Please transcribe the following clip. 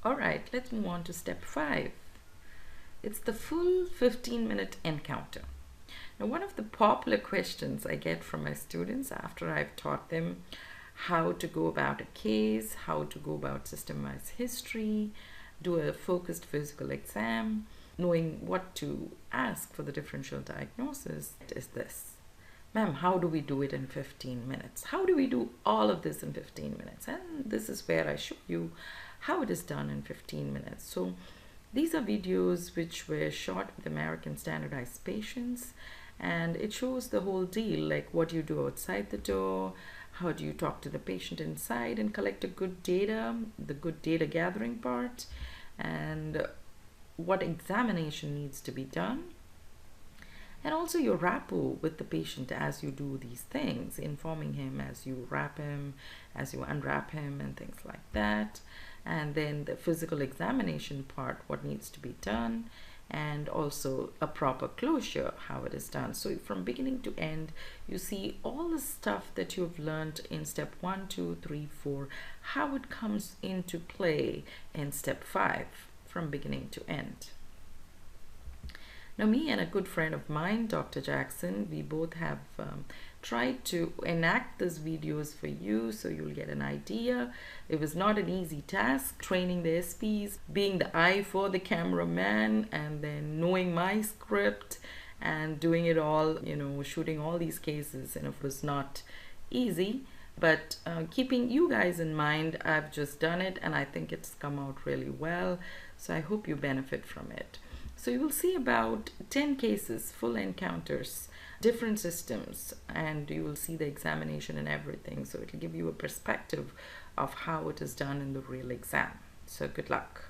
All right, let's move on to step 5. It's the full 15-minute encounter. Now, one of the popular questions I get from my students after I've taught them how to go about a case, how to go about systemized history, do a focused physical exam, knowing what to ask for the differential diagnosis, is this. Ma'am, how do we do it in 15 minutes? How do we do all of this in 15 minutes? And this is where I show you how it is done in 15 minutes. So these are videos which were shot with American standardized patients, and it shows the whole deal, like what you do outside the door, how do you talk to the patient inside and collect a good data, the good data gathering part, and what examination needs to be done, and also your rapport with the patient as you do these things, informing him as you wrap him, as you unwrap him, and things like that. And then the physical examination part, what needs to be done, and also a proper closure, how it is done. So from beginning to end, you see all the stuff that you've learned in step 1, 2, 3, 4, how it comes into play in step 5 from beginning to end. Now, me and a good friend of mine, Dr. Jackson, we both have tried to enact these videos for you so you'll get an idea. It was not an easy task, training the SPs, being the eye for the cameraman, and then knowing my script and doing it all, shooting all these cases, and it was not easy. But keeping you guys in mind, I've just done it and I think it's come out really well. So I hope you benefit from it. So you will see about 10 cases, full encounters, different systems, and you will see the examination and everything. So it will give you a perspective of how it is done in the real exam. So good luck.